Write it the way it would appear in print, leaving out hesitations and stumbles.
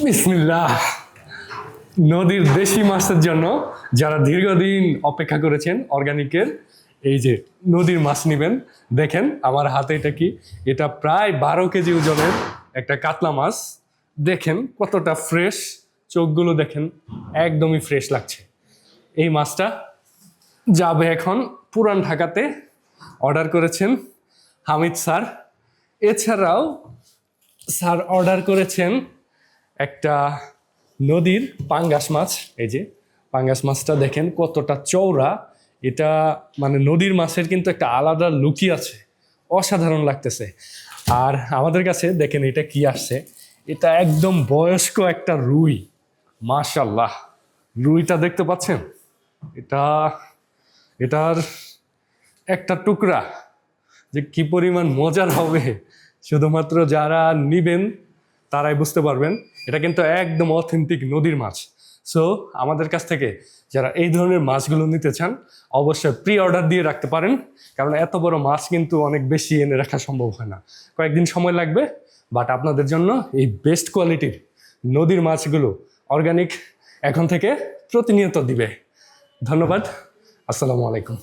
বিসমিল্লাহ। নদীর দেশি মাছের জন্য যারা দীর্ঘদিন অপেক্ষা করেছেন অর্গানিকের এই যে নদীর মাছ নেবেন, দেখেন আমার হাতে এটা কি, এটা প্রায় 12 কেজি ওজনের একটা কাতলা মাছ। দেখেন কতটা ফ্রেশ, চোখগুলো দেখেন একদমই ফ্রেশ লাগছে। এই মাছটা যাবে এখন পুরান ঢাকাতে, অর্ডার করেছেন হামিদ স্যার। এছাড়াও স্যার অর্ডার করেছেন একটা নদীর পাঙ্গাস মাছ। এই যে পাঙ্গাস মাছটা দেখেন কতটা চওড়া, এটা মানে নদীর মাছের কিন্তু একটা আলাদা লুকই আছে, অসাধারণ লাগতেছে। আর আমাদের কাছে দেখেন এটা কি আসছে, এটা একদম বয়স্ক একটা রুই। মাশাল্লাহ, রুইটা দেখতে পাচ্ছেন, এটা এটার একটা টুকরা যে কি পরিমাণ মজার হবে শুধুমাত্র যারা নিবেন তারাই বুঝতে পারবেন। এটা কিন্তু একদম অথেন্টিক নদীর মাছ। সো আমাদের কাছ থেকে যারা এই ধরনের মাছগুলো নিতে চান অবশ্যই প্রি অর্ডার দিয়ে রাখতে পারেন, কারণ এত বড় মাছ কিন্তু অনেক বেশি এনে রাখা সম্ভব হয় না, কয়েকদিন সময় লাগবে। বাট আপনাদের জন্য এই বেস্ট কোয়ালিটির নদীর মাছগুলো অর্গানিক এখন থেকে প্রতিনিয়ত দিবে। ধন্যবাদ, আসসালামু আলাইকুম।